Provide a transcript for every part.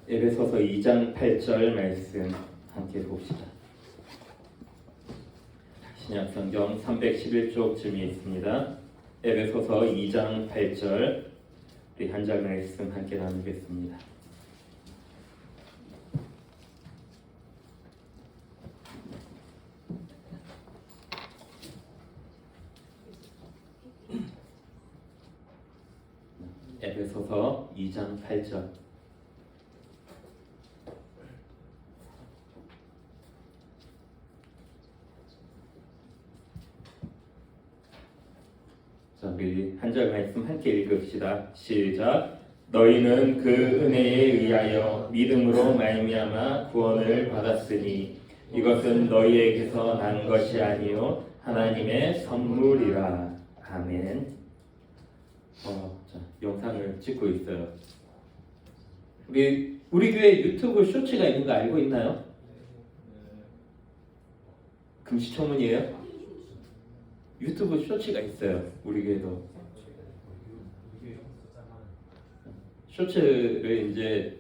에베소서 2장 8절 말씀 함께 봅시다. 신약성경 311쪽쯤에 있습니다. 에베소서 2장 8절 우리 한 절 말씀 함께 나누겠습니다. 에베소서 2장 8절 자, 우리 한 절 말씀 함께 읽읍시다. 시작. 너희는 그 은혜에 의하여 믿음으로 말미암아 구원을 받았으니 이것은 너희에게서 난 것이 아니요 하나님의 선물이라. 아멘. 자, 영상을 찍고 있어요. 우리 교회 유튜브 쇼츠가 있는 거 알고 있나요? 금시초문이에요? 유튜브 쇼츠가 있어요. 우리 교회도 쇼츠를 이제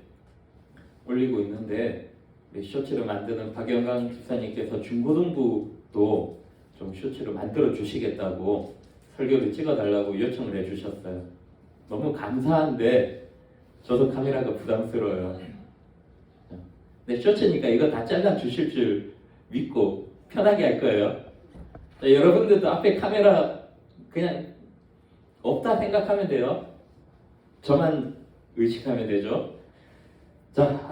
올리고 있는데 쇼츠를 만드는 박영강 집사님께서 중고등부도 좀 쇼츠를 만들어 주시겠다고 설교를 찍어달라고 요청을 해주셨어요. 너무 감사한데 저도 카메라가 부담스러워요. 근데 쇼츠니까 이거 다 잘라 주실 줄 믿고 편하게 할 거예요. 자, 여러분들도 앞에 카메라 그냥 없다 생각하면 돼요. 저만 의식하면 되죠. 자,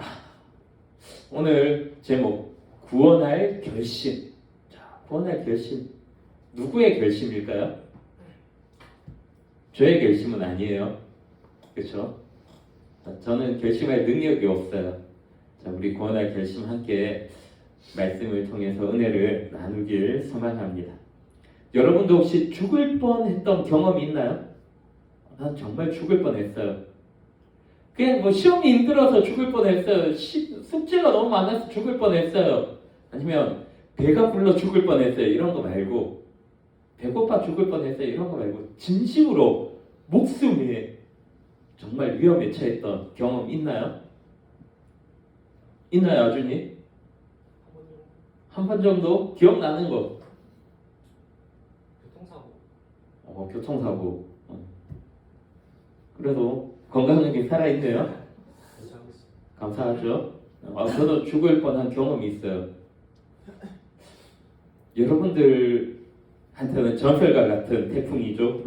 오늘 제목 구원할 결심. 자, 구원할 결심. 누구의 결심일까요? 저의 결심은 아니에요. 그렇죠? 저는 결심할 능력이 없어요. 자, 우리 구원할 결심 함께 말씀을 통해서 은혜를 나누길 소망합니다. 여러분도 혹시 죽을 뻔했던 경험이 있나요? 난 정말 죽을 뻔했어요. 그냥 뭐 시험이 힘들어서 죽을 뻔했어요. 숙제가 너무 많아서 죽을 뻔했어요. 아니면 배가 불러 죽을 뻔했어요. 이런 거 말고 배고파 죽을 뻔했어요. 이런 거 말고 진심으로 목숨이 정말 위험에 처했던 경험 있나요? 있나요, 아주님? 한 번 정도 기억나는 거? 교통사고. 그래도 건강하게 살아있네요. 감사하죠. 저도 죽을 뻔한 경험이 있어요. 여러분들한테는 전설과 같은 태풍이죠.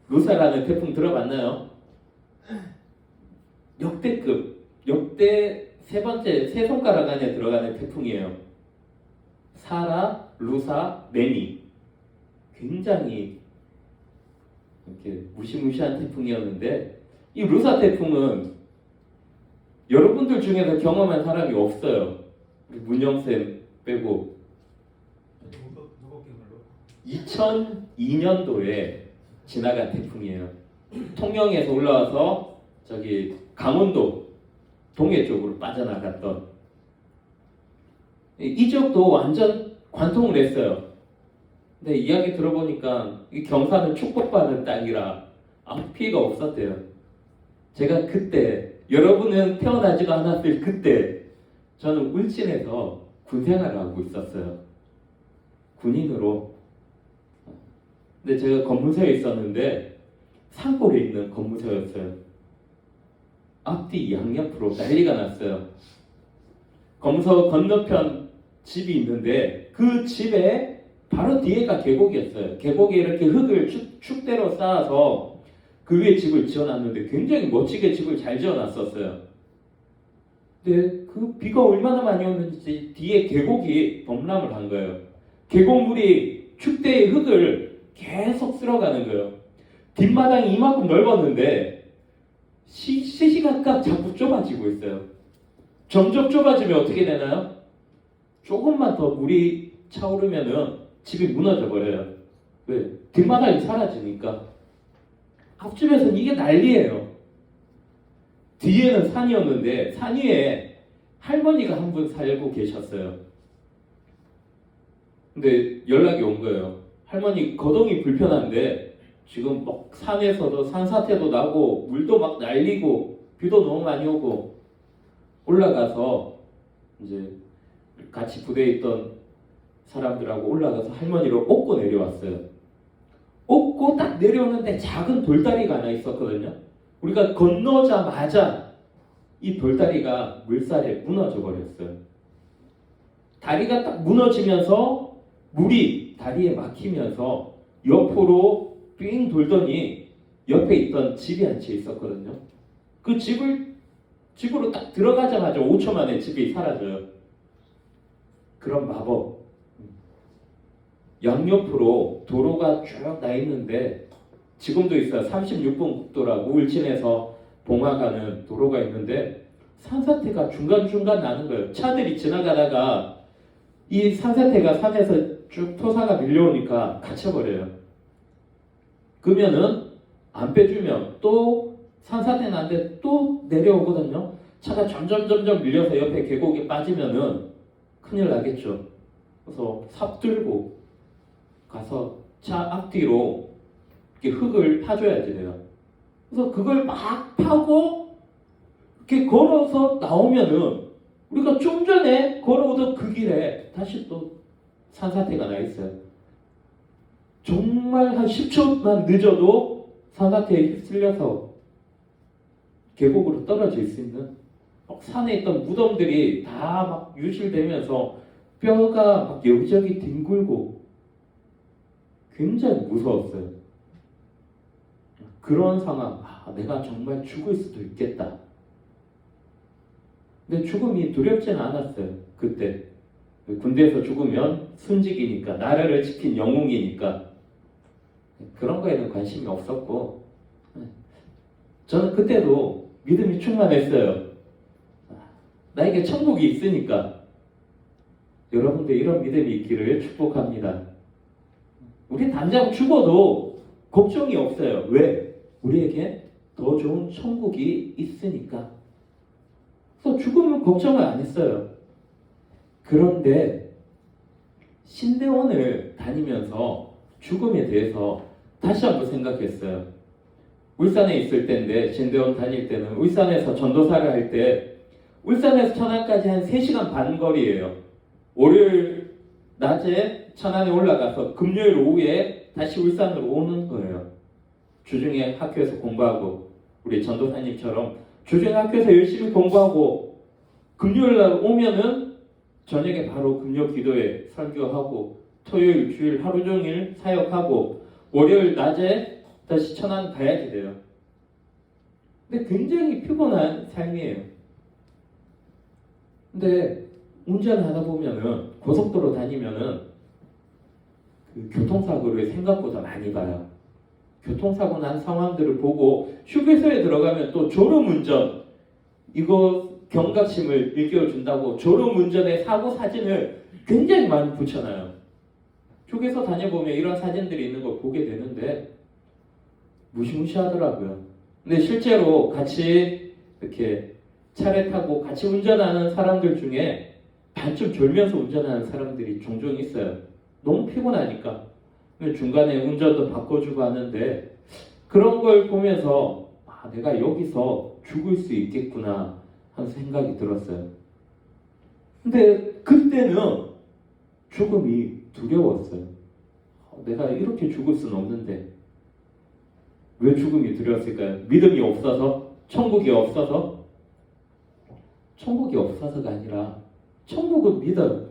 루사라는 태풍 들어봤나요? 역대 세 번째 세 손가락 안에 들어가는 태풍이에요. 사라, 루사, 매니. 굉장히 이렇게 무시무시한 태풍이었는데 이 루사 태풍은 여러분들 중에서 경험한 사람이 없어요. 우리 문영쌤 빼고 2002년도에 지나간 태풍이에요. 통영에서 올라와서 저기 강원도 동해 쪽으로 빠져나갔던 이 지역도 완전 관통을 했어요. 근데 이야기 들어보니까 이 경사는 축복받는 땅이라 아무 피해가 없었대요. 제가 그때 여러분은 태어나지도 않았을 그때 저는 울진에서 군생활을 하고 있었어요. 군인으로. 근데 제가 검무소에 있었는데 산골에 있는 검무소였어요. 앞뒤 양옆으로 난리가 났어요. 검무소 건너편 집이 있는데 그 집에 바로 뒤에가 계곡이었어요. 계곡에 이렇게 흙을 축대로 쌓아서 그 위에 집을 지어놨는데 굉장히 멋지게 집을 잘 지어놨었어요. 근데 그 비가 얼마나 많이 오는지 뒤에 계곡이 범람을 한 거예요. 계곡물이 축대의 흙을 계속 쓸어가는 거예요. 뒷마당이 이만큼 넓었는데 시시각각 자꾸 좁아지고 있어요. 점점 좁아지면 어떻게 되나요? 조금만 더 물이 차오르면은 집이 무너져 버려요. 왜? 뒷마당이 사라지니까. 앞집에서는 이게 난리예요. 뒤에는 산이었는데 산 위에 할머니가 한 분 살고 계셨어요. 근데 연락이 온 거예요. 할머니 거동이 불편한데 지금 막 산에서도 산사태도 나고 물도 막 날리고 비도 너무 많이 오고 올라가서 이제 같이 부대에 있던 사람들하고 올라가서 할머니를 업고 내려왔어요. 업고 딱 내려오는데 작은 돌다리가 하나 있었거든요. 우리가 건너자마자 이 돌다리가 물살에 무너져 버렸어요. 다리가 딱 무너지면서 물이 다리에 막히면서 옆으로 삥 돌더니 옆에 있던 집이 한 채 있었거든요. 그 집으로 딱 들어가자마자 5초 만에 집이 사라져요. 그런 마법. 양옆으로 도로가 쭉 나 있는데 지금도 있어요. 36번 국도라고 울진에서 봉화 가는 도로가 있는데 산사태가 중간중간 나는 거예요. 차들이 지나가다가 이 산사태가 산에서 쭉 토사가 밀려오니까 갇혀버려요. 그러면은 안 빼주면 또 산사태 나는데 또 내려오거든요. 차가 점점 밀려서 옆에 계곡에 빠지면은 큰일 나겠죠. 그래서 삽 들고 가서 차 앞뒤로 이렇게 흙을 파줘야 돼요. 그래서 그걸 막 파고 이렇게 걸어서 나오면은 우리가 좀 전에 걸어오던 그 길에 다시 또 산사태가 나 있어요. 정말 한 10초만 늦어도 산사태에 휩쓸려서 계곡으로 떨어질 수 있는 산에 있던 무덤들이 다 막 유실되면서 뼈가 막 여기저기 뒹굴고 굉장히 무서웠어요. 그런 상황, 내가 정말 죽을 수도 있겠다. 근데 죽음이 두렵지는 않았어요. 그때 군대에서 죽으면 순직이니까, 나라를 지킨 영웅이니까 그런 거에는 관심이 없었고, 저는 그때도 믿음이 충만했어요. 나에게 천국이 있으니까. 여러분들 이런 믿음이 있기를 축복합니다. 우리 당장 죽어도 걱정이 없어요. 왜? 우리에게 더 좋은 천국이 있으니까. 그래서 죽으면 걱정을 안 했어요. 그런데 신대원을 다니면서 죽음에 대해서 다시 한번 생각했어요. 울산에 있을 때인데, 신대원 다닐 때는 울산에서 전도사를 할 때 울산에서 천안까지 한 3시간 반 거리예요. 월요일 낮에 천안에 올라가서 금요일 오후에 다시 울산으로 오는 거예요. 주중에 학교에서 공부하고, 우리 전도사님처럼 주중에 학교에서 열심히 공부하고 금요일 날 오면은 저녁에 바로 금요 기도회 설교하고, 토요일 주일 하루 종일 사역하고, 월요일 낮에 다시 천안 가야지 돼요. 근데 굉장히 피곤한 삶이에요. 근데 운전하다 보면은, 고속도로 다니면은 그 교통사고를 생각보다 많이 봐요. 교통사고 난 상황들을 보고 휴게소에 들어가면 또 졸음운전, 이거 경각심을 일깨워준다고 졸음운전의 사고 사진을 굉장히 많이 붙여놔요. 휴게소 다녀보면 이런 사진들이 있는 걸 보게 되는데 무시무시하더라고요. 근데 실제로 같이 이렇게 차를 타고 같이 운전하는 사람들 중에 반쯤 졸면서 운전하는 사람들이 종종 있어요. 너무 피곤하니까. 중간에 운전도 바꿔주고 하는데, 그런 걸 보면서 내가 여기서 죽을 수 있겠구나 하는 생각이 들었어요. 근데 그때는 죽음이 두려웠어요. 내가 이렇게 죽을 수는 없는데 왜 죽음이 두려웠을까요? 믿음이 없어서? 천국이 없어서? 천국이 없어서가 아니라 천국은 믿어요.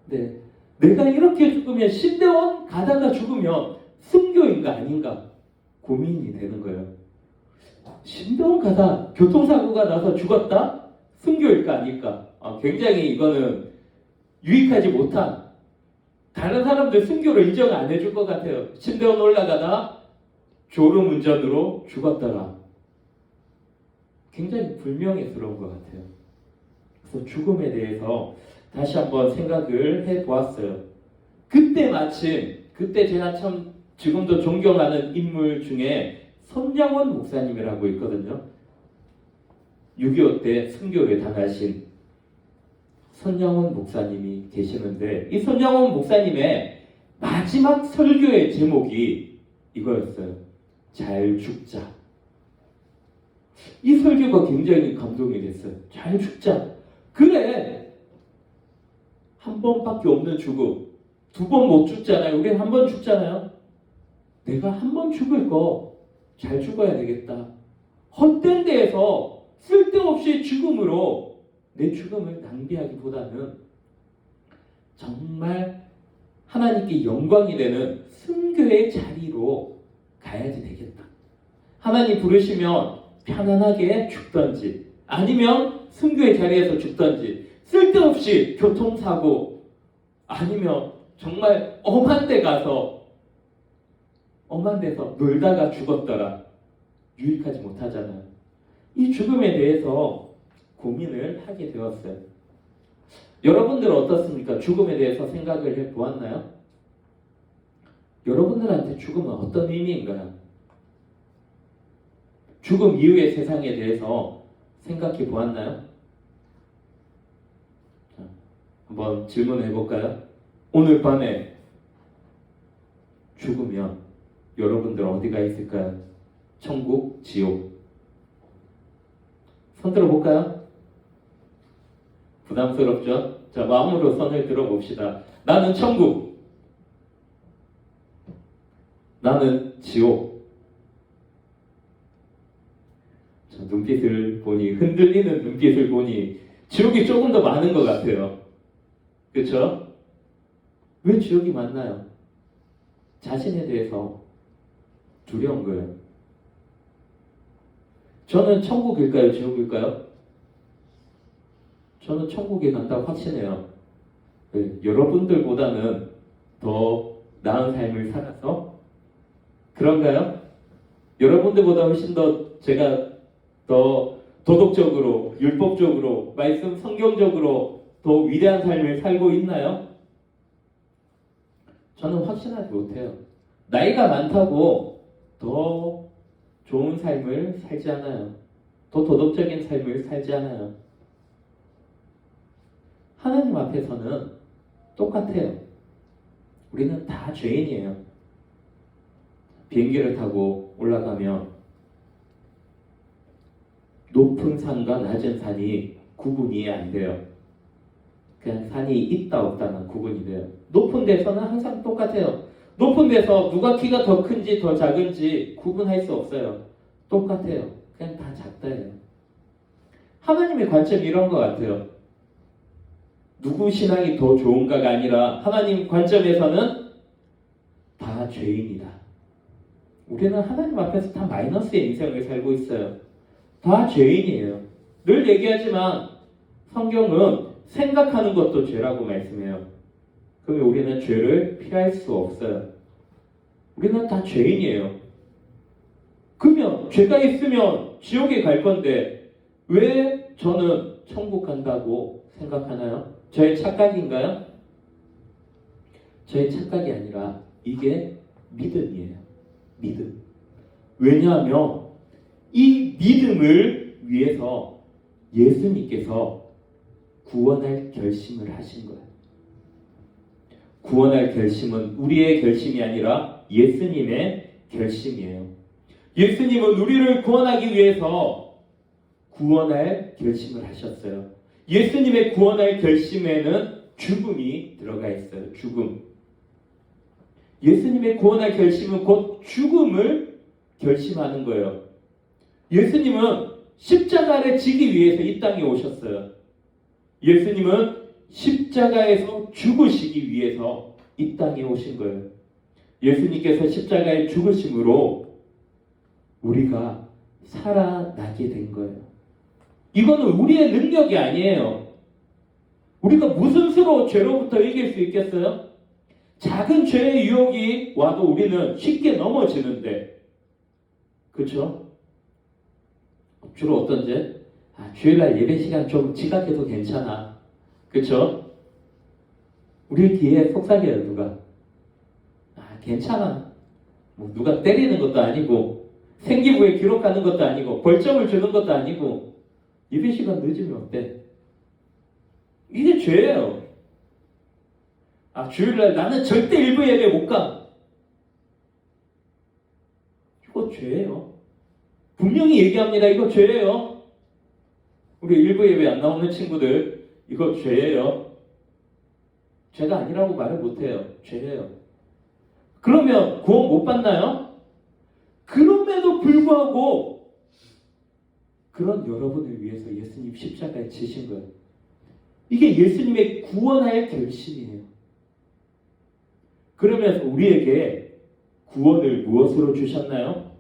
네. 내가 이렇게 죽으면, 신대원 가다가 죽으면 순교인가 아닌가 고민이 되는 거예요. 신대원 가다 교통사고가 나서 죽었다? 순교일까 아닐까? 굉장히 이거는 유익하지 못한, 다른 사람들 순교를 인정 안 해줄 것 같아요. 신대원 올라가다 졸음운전으로 죽었다가 굉장히 불명예스러운 것 같아요. 그래서 죽음에 대해서 다시 한번 생각을 해보았어요. 그때 마침, 그때 제가 참 지금도 존경하는 인물 중에 손양원 목사님이라고 있거든요. 6.25 때 순교를 당하신 손양원 목사님이 계시는데, 이 손양원 목사님의 마지막 설교의 제목이 이거였어요. 잘 죽자. 이 설교가 굉장히 감동이 됐어요. 잘 죽자. 그래. 한 번밖에 없는 죽음. 두 번 못 죽잖아요. 우리는 한 번 죽잖아요. 내가 한 번 죽을 거 잘 죽어야 되겠다. 헛된 데에서 쓸데없이 죽음으로 내 죽음을 낭비하기보다는 정말 하나님께 영광이 되는 순교의 자리로 가야지 되겠다. 하나님 부르시면 편안하게 죽던지 아니면 순교의 자리에서 죽던지 쓸데없이 교통사고 아니면 정말 엄한 데서 놀다가 죽었더라. 유익하지 못하잖아요. 이 죽음에 대해서 고민을 하게 되었어요. 여러분들은 어떻습니까? 죽음에 대해서 생각을 해보았나요? 여러분들한테 죽음은 어떤 의미인가요? 죽음 이후의 세상에 대해서 생각해 보았나요? 자, 한번 질문해 볼까요? 오늘 밤에 죽으면 여러분들 어디가 있을까요? 천국, 지옥. 손 들어볼까요? 부담스럽죠? 자, 마음으로 손을 들어봅시다. 나는 천국. 나는 지옥. 자, 눈빛을 보니, 흔들리는 눈빛을 보니 지옥이 조금 더 많은 것 같아요. 그렇죠? 왜 지옥이 많나요? 자신에 대해서 두려운 거예요. 저는 천국일까요? 지옥일까요? 저는 천국에 간다고 확신해요. 네, 여러분들보다는 더 나은 삶을 살아서 그런가요? 여러분들보다 훨씬 더 제가 더 도덕적으로, 율법적으로, 말씀 성경적으로 더 위대한 삶을 살고 있나요? 저는 확신하지 못해요. 나이가 많다고 더 좋은 삶을 살지 않아요. 더 도덕적인 삶을 살지 않아요. 하나님 앞에서는 똑같아요. 우리는 다 죄인이에요. 비행기를 타고 올라가면 높은 산과 낮은 산이 구분이 안 돼요. 그냥 산이 있다 없다만 구분이 돼요. 높은 데서는 항상 똑같아요. 높은 데서 누가 키가 더 큰지 더 작은지 구분할 수 없어요. 똑같아요. 그냥 다 작다예요. 하나님의 관점이 이런 것 같아요. 누구 신앙이 더 좋은가가 아니라 하나님 관점에서는 다 죄인이다. 우리는 하나님 앞에서 다 마이너스의 인생을 살고 있어요. 다 죄인이에요. 늘 얘기하지만 성경은 생각하는 것도 죄라고 말씀해요. 그러면 우리는 죄를 피할 수 없어요. 우리는 다 죄인이에요. 그러면 죄가 있으면 지옥에 갈 건데 왜 저는 천국 간다고 생각하나요? 저의 착각인가요? 저의 착각이 아니라 이게 믿음이에요. 믿음. 왜냐하면 이 믿음을 위해서 예수님께서 구원할 결심을 하신 거예요. 구원할 결심은 우리의 결심이 아니라 예수님의 결심이에요. 예수님은 우리를 구원하기 위해서 구원할 결심을 하셨어요. 예수님의 구원할 결심에는 죽음이 들어가 있어요. 죽음. 예수님의 구원할 결심은 곧 죽음을 결심하는 거예요. 예수님은 십자가를 지기 위해서 이 땅에 오셨어요. 예수님은 십자가에서 죽으시기 위해서 이 땅에 오신 거예요. 예수님께서 십자가에 죽으심으로 우리가 살아나게 된 거예요. 이거는 우리의 능력이 아니에요. 우리가 무슨 수로 죄로부터 이길 수 있겠어요? 작은 죄의 유혹이 와도 우리는 쉽게 넘어지는데, 그렇죠? 주로 어떤 죄? 주일날 예배 시간 좀 지각해도 괜찮아. 그렇죠? 우리 귀에 속삭여요. 누가? 괜찮아. 뭐 누가 때리는 것도 아니고 생기부에 기록하는 것도 아니고 벌점을 주는 것도 아니고 예배 시간 늦으면 어때? 이게 죄예요. 주일날 나는 절대 일부 예배 못 가. 이거 죄예요. 분명히 얘기합니다. 이거 죄예요. 우리 일부 예배 안 나오는 친구들, 이거 죄예요. 죄가 아니라고 말을 못해요. 죄예요. 그러면 구원 못 받나요? 그럼에도 불구하고 그런 여러분을 위해서 예수님 십자가에 지신 거예요. 이게 예수님의 구원할 결심이에요. 그러면서 우리에게 구원을 무엇으로 주셨나요?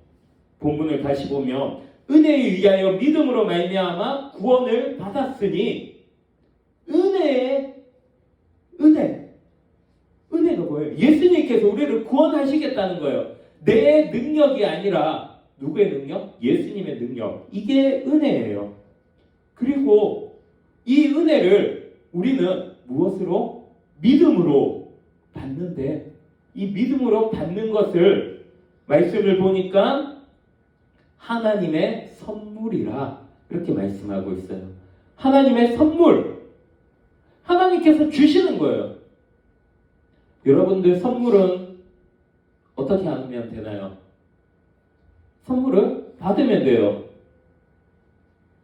본문을 다시 보면 은혜에 의하여 믿음으로 말미암아 구원을 받았으니 은혜가 뭐예요? 예수님께서 우리를 구원하시겠다는 거예요. 내 능력이 아니라 누구의 능력? 예수님의 능력. 이게 은혜예요. 그리고 이 은혜를 우리는 무엇으로? 믿음으로 받는데 이 믿음으로 받는 것을 말씀을 보니까 하나님의 선물이라 이렇게 말씀하고 있어요. 하나님의 선물. 하나님께서 주시는 거예요. 여러분들 선물은 어떻게 하면 되나요? 선물을 받으면 돼요.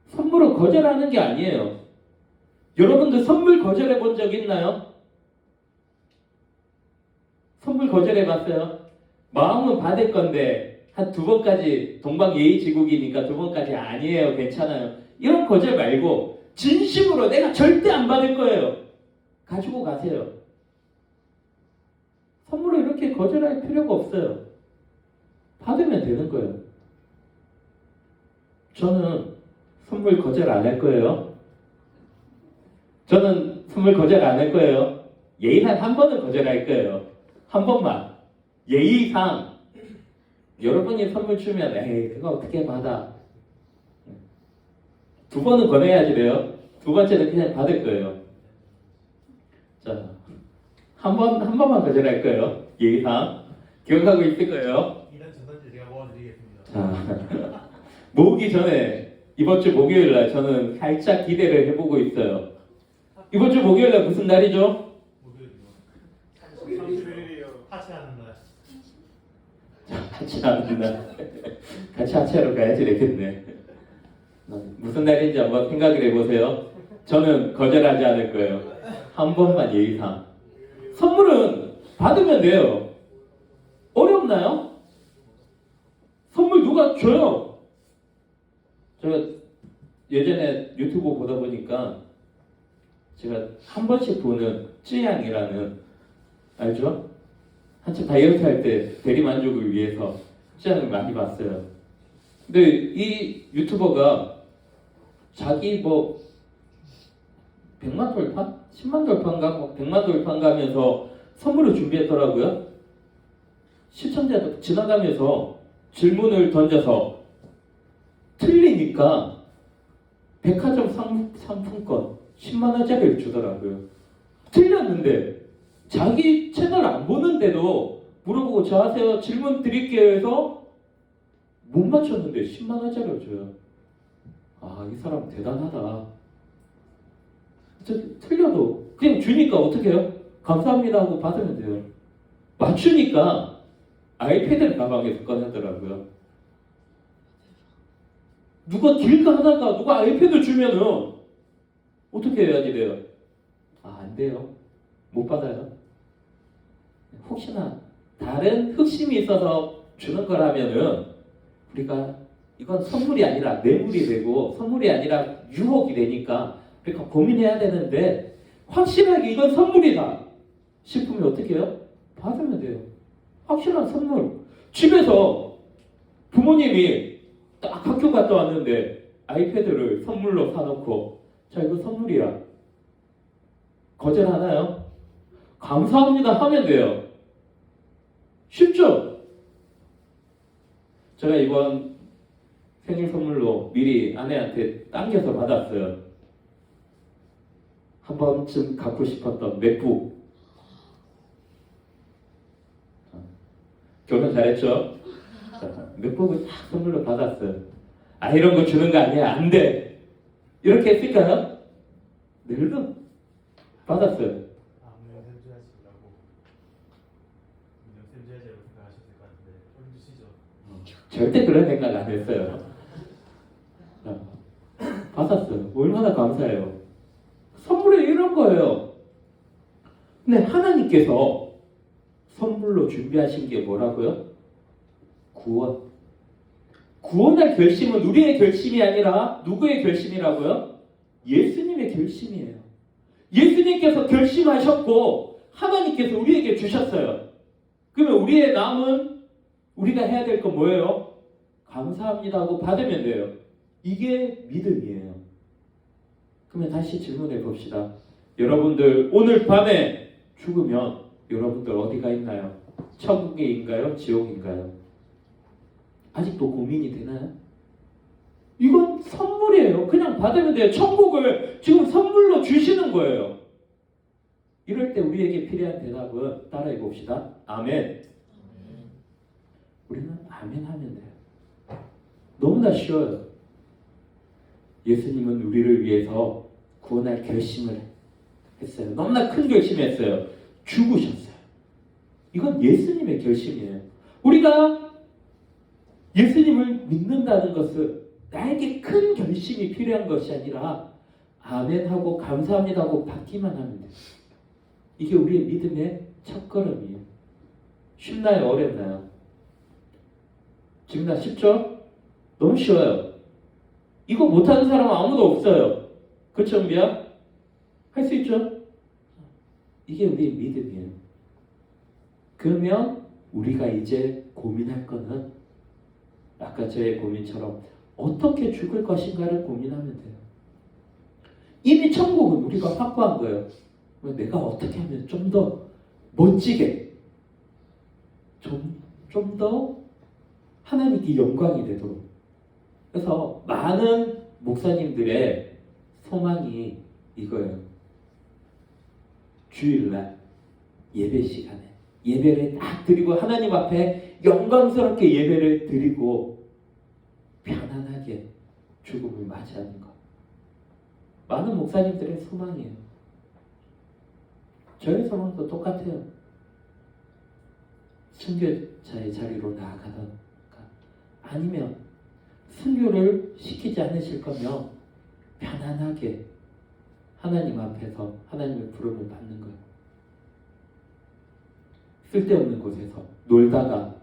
선물을 거절하는 게 아니에요. 여러분들 선물 거절해 본 적 있나요? 선물 거절해 봤어요? 마음은 받을 건데 한 2번까지 동방예의지국이니까 2번까지 아니에요. 괜찮아요. 이런 거절 말고 진심으로 내가 절대 안 받을 거예요. 가지고 가세요. 선물을 이렇게 거절할 필요가 없어요. 받으면 되는 거예요. 저는 선물 거절 안 할 거예요. 저는 선물 거절 안 할 거예요. 예의상 한 번은 거절할 거예요. 한 번만. 예의상 여러분이 선물 주면 에이 그거 어떻게 받아. 2번은 권해야지 돼요. 2번째는 그냥 받을 거예요. 자, 한 번만 거절할 거예요. 예의상. 기억하고 있을 거예요. 이런 전단지 제가 모아드리겠습니다. 자, 모으기 전에 이번 주 목요일 날 저는 살짝 기대를 해보고 있어요. 이번 주 목요일 날 무슨 날이죠? 목요일이요. 31일이요. 하체하는 날. 하체하는 날. 같이 하체하러 가야지 되겠네. 무슨 날인지 한번 생각을 해보세요. 저는 거절하지 않을 거예요. 한 번만 예의상. 선물은 받으면 돼요. 어렵나요? 선물 누가 줘요? 제가 예전에 유튜브 보다 보니까 제가 한 번씩 보는 쯔양이라는 알죠? 한참 다이어트 할 때 대리만족을 위해서 쯔양을 많이 봤어요. 근데 이 유튜버가 자기 뭐 100만 돌파? 10만 돌파인가? 100만 돌파인가 하면서 선물을 준비했더라고요. 시청자도 지나가면서 질문을 던져서 틀리니까 백화점 상품권 10만 원짜리를 주더라고요. 틀렸는데 자기 채널 안 보는데도 물어보고 저 하세요 질문 드릴게요 해서 못 맞췄는데 10만 원짜리를 줘요. 아, 이 사람 대단하다. 틀려도 그냥 주니까 어떻게 해요? 감사합니다 하고 받으면 돼요. 맞추니까 아이패드를 가방에서 꺼내더라고요. 누가 길 가다가 누가 아이패드 주면은 어떻게 해야지 돼요? 아, 안 돼요. 못 받아요. 혹시나 다른 흑심이 있어서 주는 거라면은 우리가 이건 선물이 아니라 뇌물이 되고 선물이 아니라 유혹이 되니까 그러니까 고민해야 되는데 확실하게 이건 선물이다 싶으면 어떻게 해요? 받으면 돼요. 확실한 선물. 집에서 부모님이 딱 학교 갔다 왔는데 아이패드를 선물로 사놓고 자 이거 선물이야. 거절하나요? 감사합니다 하면 돼요. 쉽죠? 제가 이번 생일 선물로 미리 아내한테 당겨서 받았어요. 한 번쯤 갖고 싶었던 맥북. 결혼 잘했죠? 맥북을 딱 선물로 받았어요. 아 이런 거 주는 거 아니야. 안 돼. 이렇게 했을까요? 늘도 받았어요. 명샘주하시라고 명샘주하시라고 생각하셨을 것 같은데 좀 주시죠. 절대 그런 생각 안 했어요. 자, 받았어요. 얼마나 감사해요. 선물이 이런 거예요. 근데 하나님께서 선물로 준비하신 게 뭐라고요? 구원. 구원할 결심은 우리의 결심이 아니라 누구의 결심이라고요? 예수님의 결심이에요. 예수님께서 결심하셨고 하나님께서 우리에게 주셨어요. 그러면 우리의 남은 우리가 해야 될 건 뭐예요? 감사합니다 하고 받으면 돼요. 이게 믿음이에요. 그러면 다시 질문해 봅시다. 여러분들 오늘 밤에 죽으면 여러분들 어디가 있나요? 천국에인가요? 지옥인가요? 아직도 고민이 되나요? 이건 선물이에요. 그냥 받으면 돼요. 천국을 지금 선물로 주시는 거예요. 이럴 때 우리에게 필요한 대답은 따라해 봅시다. 아멘. 우리는 아멘 하면 돼요. 너무나 쉬워요. 예수님은 우리를 위해서 구원할 결심을 했어요. 너무나 큰 결심했어요. 죽으셨어요. 이건 예수님의 결심이에요. 우리가 예수님을 믿는다는 것은 나에게 큰 결심이 필요한 것이 아니라 아멘하고 감사합니다 하고 받기만 하면 돼요. 이게 우리의 믿음의 첫걸음이에요. 쉽나요? 어렵나요? 지금 다 쉽죠? 너무 쉬워요. 이거 못하는 사람은 아무도 없어요. 그렇죠, 은비야? 할 수 있죠? 이게 우리의 믿음이에요. 그러면 우리가 이제 고민할 거는 아까 저의 고민처럼 어떻게 죽을 것인가를 고민하면 돼요. 이미 천국은 우리가 확보한 거예요. 내가 어떻게 하면 좀 더 멋지게, 좀 더 하나님께 영광이 되도록. 그래서 많은 목사님들의 소망이 이거예요. 주일날 예배 시간에 예배를 딱 드리고 하나님 앞에 영광스럽게 예배를 드리고 편안하게 죽음을 맞이하는 것. 많은 목사님들의 소망이에요. 저의 소망도 똑같아요. 순교자의 자리로 나아가던가 아니면 순교를 시키지 않으실 거면 편안하게 하나님 앞에서 하나님의 부름을 받는 거예요. 쓸데없는 곳에서 놀다가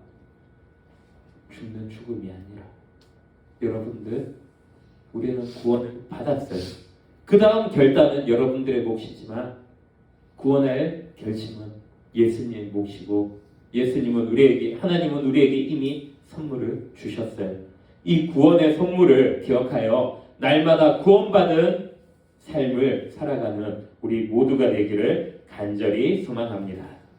죽는 죽음이 아니라 여러분들 우리는 구원을 받았어요. 그 다음 결단은 여러분들의 몫이지만 구원할 결심은 예수님의 몫이고 예수님은 우리에게 하나님은 우리에게 이미 선물을 주셨어요. 이 구원의 선물을 기억하여 날마다 구원받은 삶을 살아가는 우리 모두가 되기를 간절히 소망합니다.